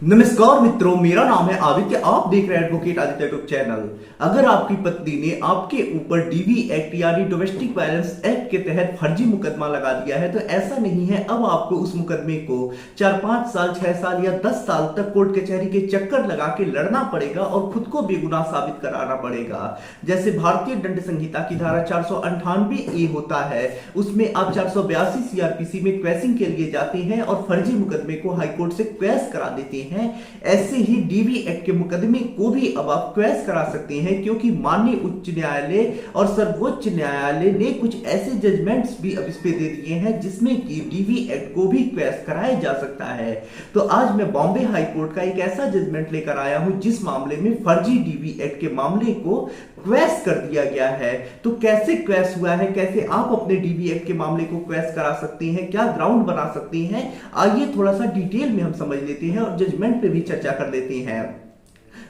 नमस्कार मित्रों, मेरा नाम है आदित्य। आप देख रहे हैं एडवोकेट आदित्य यूट्यूब चैनल। अगर आपकी पत्नी ने आपके ऊपर डीवी एक्ट यानी डोमेस्टिक वायलेंस एक्ट के तहत फर्जी मुकदमा लगा दिया है तो ऐसा नहीं है, अब आपको उस मुकदमे को 4-5 साल, 6 साल या 10 साल तक कोर्ट कचहरी के चक्कर लगा के लड़ना पड़ेगा और खुद को बेगुनाह साबित कराना पड़ेगा। जैसे भारतीय दंड संहिता की धारा 498A होता है, उसमें आप 482 सीआरपीसी में क्वैसिंग के लिए जाते हैं और फर्जी मुकदमे को हाईकोर्ट से क्वैस करा देते हैं। ऐसे ही डीवी एक्ट के मुकदमे को भी अब आप क्वैस करा सकते हैं, क्योंकि माननीय उच्च न्यायालय और सर्वोच्च न्यायालय ने कुछ ऐसे जजमेंट्स भी अब इस पे दे दिए हैं जिसमें कि डीवी एक्ट को भी क्वैस कराया जा सकता है। तो आज मैं बॉम्बे हाई कोर्ट का एक ऐसा जजमेंट लेकर आया हूं जिस मामले में फर्जी डीवी एक्ट के मामले को क्वैस कर दिया गया है। तो कैसे क्वैस हुआ है, कैसे आप अपने डीवी एक्ट के मामले को क्वैस करा सकते हैं, क्या ग्राउंड बना सकते हैं, आइए थोड़ा सा डिटेल में हम समझ लेते हैं और जजमेंट पे भी चर्चा कर लेते हैं।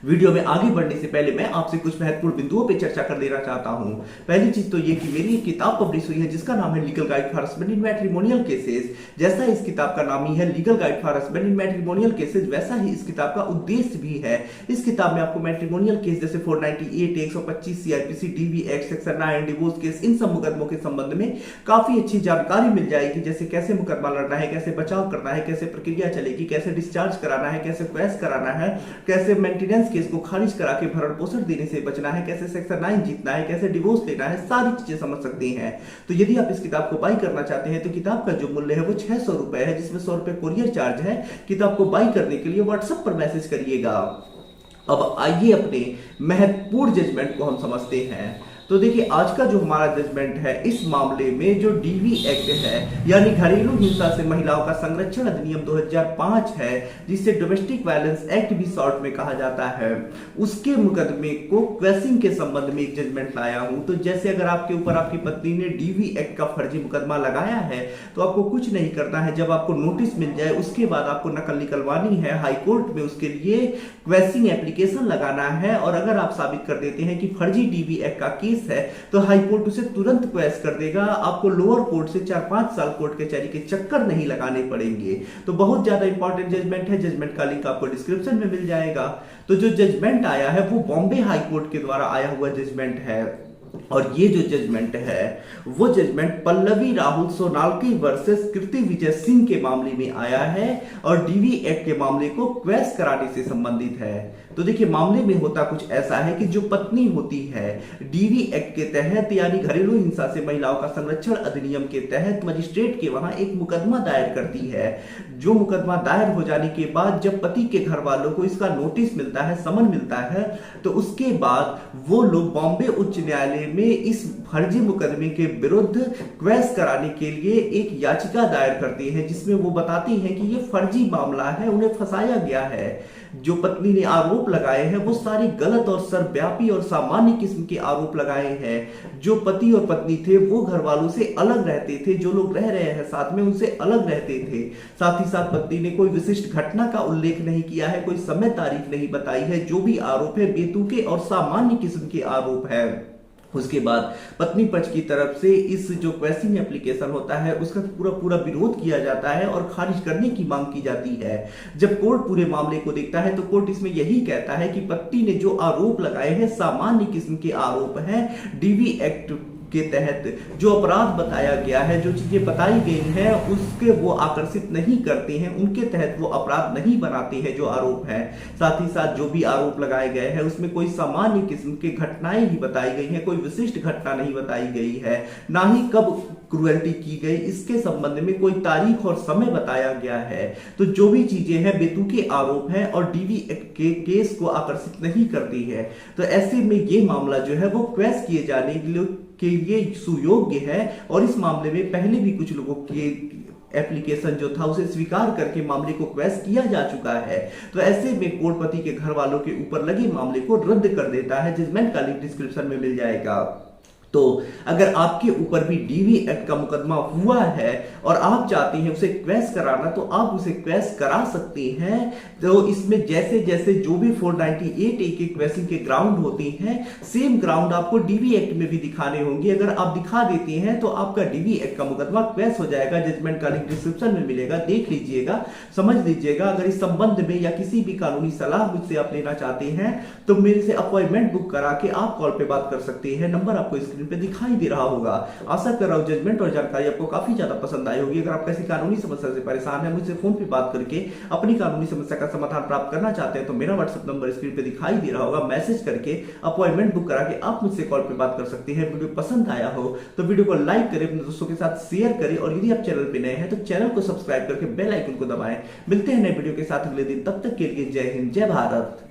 वीडियो में आगे बढ़ने से पहले मैं आपसे कुछ महत्वपूर्ण बिंदुओं पे चर्चा कर लेना चाहता हूं। पहली चीज तो ये कि मेरी एक किताब पब्लिश हुई है जिसका नाम है legal guide for husband in matrimonial cases. जैसा इस किताब का नाम ही है legal guide for husband in matrimonial cases, वैसा ही इस किताब का उद्देश्य भी है। इस किताब में आपको मैट्रिमोनियल केस जैसे 498, 125 CrPC, DV act, section 9, divorce case, इन सब मुकदमों के संबंध में काफी अच्छी जानकारी मिल जाएगी। जैसे कैसे मुकदमा लड़ना है, कैसे बचाव करना है, कैसे प्रक्रिया चलेगी, कैसे डिस्चार्ज कराना है, कैसे क्वैस कराना है, कैसे मेंटेनेंस केस को खारिज करा के भरण पोषण देने से बचना है, कैसे सेक्शन 9 जीतना है, कैसे डिवोर्स लेना है, सारी चीजें समझ सकते हैं। तो यदि आप इस किताब को बाई करना चाहते हैं तो किताब का जो मूल्य है वो 600 रुपए है, जिसमें 100 रुपए कोरियर चार्ज है। किताब को बाई करने के लिए व्हाट्सएप पर मैसेज करिएगा। अब आइए अपने महत्वपूर्ण जजमेंट को हम समझते हैं। तो देखिए, आज का जो हमारा जजमेंट है इस मामले में जो डीवी एक्ट है यानी घरेलू हिंसा से महिलाओं का संरक्षण अधिनियम 2005 है, जिसे डोमेस्टिक वायलेंस एक्ट भी शॉर्ट में कहा जाता है, उसके मुकदमे को क्वैसिंग के संबंध में एक जजमेंट लाया हूं। तो जैसे अगर आपके ऊपर आपकी पत्नी ने डीवी एक्ट का फर्जी मुकदमा लगाया है तो आपको कुछ नहीं करना है। जब आपको नोटिस मिल जाए उसके बाद आपको नकल निकलवानी है हाईकोर्ट में, उसके लिए क्वैसिंग एप्लीकेशन लगाना है। और अगर आप साबित कर देते हैं कि फर्जी डीवी एक्ट का केस है तो हाई कोर्ट उसे तुरंत क्वैस कर देगा। आपको लोअर कोर्ट से 4-5 साल कोर्ट कचहरी के चक्कर नहीं लगाने पड़ेंगे। तो बहुत ज्यादा इंपॉर्टेंट जजमेंट है। जजमेंट का लिंक आपको डिस्क्रिप्शन में मिल जाएगा। तो जो जजमेंट आया है वो बॉम्बे हाई कोर्ट के द्वारा आया हुआ जजमेंट है। और ये जो जजमेंट है वो जजमेंट पल्लवी राहुल सोनालकी वर्सेस कृति विजय सिंह के मामले में आया है और डीवी एक्ट के मामले को क्वैस कराने से संबंधित है। तो देखिए, मामले में होता कुछ ऐसा है कि जो पत्नी होती है डीवी एक्ट के तहत यानी घरेलू हिंसा से महिलाओं का संरक्षण अधिनियम के तहत मजिस्ट्रेट के वहां एक मुकदमा दायर करती है। जो मुकदमा दायर हो जाने के बाद जब पति के घर वालों को इसका नोटिस मिलता है, समन मिलता है, तो उसके बाद वो लोग बॉम्बे उच्च न्यायालय में इस फर्जी मुकदमे के विरुद्ध क्वैस कराने के लिए एक याचिका दायर करती है, जिसमें वो बताती हैं कि ये फर्जी मामला है, उन्हें फंसाया गया है। जो पत्नी ने आरोप लगाए हैं वो सारे गलत और सर्वव्यापी और सामान्य किस्म के आरोप लगाए हैं। जो पति और पत्नी थे वो घर वालों से अलग रहते थे, जो लोग रह रहे हैं साथ में उनसे अलग रहते थे। साथ ही साथ पत्नी ने कोई विशिष्ट घटना का उल्लेख नहीं किया है, कोई समय तारीख नहीं बताई है। जो भी आरोप है बेतुके और सामान्य किस्म के आरोप है। उसके बाद पत्नी पक्ष की तरफ से इस जो क्वैसिंग एप्लीकेशन होता है उसका पूरा विरोध किया जाता है और खारिज करने की मांग की जाती है। जब कोर्ट पूरे मामले को देखता है तो कोर्ट इसमें यही कहता है कि पत्नी ने जो आरोप लगाए हैं सामान्य किस्म के आरोप हैं। डीवी एक्ट के तहत जो अपराध बताया गया है, जो चीजें बताई गई हैं उसके वो आकर्षित नहीं करते हैं, उनके तहत वो अपराध नहीं बनाते हैं जो आरोप है। साथ ही साथ जो भी आरोप लगाए गए हैं उसमें कोई सामान्य किस्म की घटनाएं ही बताई गई हैं, कोई विशिष्ट घटना नहीं बताई गई है, ना ही कब क्रुएल्टी की गई इसके संबंध में कोई तारीख और समय बताया गया है। तो जो भी चीजें हैं बेतुके आरोप हैं और डीवी एक्ट के केस को आकर्षित नहीं करती है। तो ऐसे में ये मामला जो है वो क्वैस किए जाने के लिए सुयोग्य है। और इस मामले में पहले भी कुछ लोगों के एप्लीकेशन जो था उसे स्वीकार करके मामले को क्वैस किया जा चुका है। तो ऐसे में कोर्ट पति के घर वालों के ऊपर लगे मामले को रद्द कर देता है। जजमेंट का लिंक डिस्क्रिप्शन में मिल जाएगा। तो अगर आपके ऊपर भी डीवी एक्ट का मुकदमा हुआ है और आप चाहते हैं उसे क्वैश कराना, तो आप उसे क्वैश करा सकते हैं। तो इसमें जैसे जैसे जो भी 498 के क्वैशिंग के ग्राउंड होते हैं, सेम ग्राउंड आपको डीवी एक्ट में भी दिखाने होंगे। अगर आप दिखा देते हैं तो आपका डीवी एक्ट का मुकदमा क्वैश हो जाएगा। जजमेंट का लिंक डिस्क्रिप्शन में मिलेगा, देख लीजिएगा, समझ लीजिएगा। अगर इस संबंध में या किसी भी कानूनी सलाह मुझसे आप लेना चाहते हैं तो मेरे से अपॉइंटमेंट बुक करा के आप कॉल पे बात कर सकते हैं। नंबर आपको स्क्रीन पे दिखाई दे रहा होगा। आशा कर रहा हूं जजमेंट और जानकारी आपको काफी ज्यादा पसंद आई होगी। अगर आप किसी कानूनी समस्या से परेशान है, मुझसे फोन पे बात करके अपनी कानूनी समस्या का समाधान प्राप्त करना चाहते हैं, तो मेरा व्हाट्सएप नंबर स्क्रीन पे दिखाई दे रहा होगा। मैसेज करके अपॉइंटमेंट बुक करा के आप मुझसे कॉल पे बात कर सकते हैं। वीडियो पसंद आया हो तो वीडियो को लाइक करें, अपने दोस्तों के साथ शेयर करें, और यदि आप चैनल पे नए हैं तो चैनल को सब्सक्राइब करके बेल आइकन को दबाएं। मिलते हैं नए वीडियो के साथ अगले दिन, तब तक के लिए जय हिंद, जय भारत।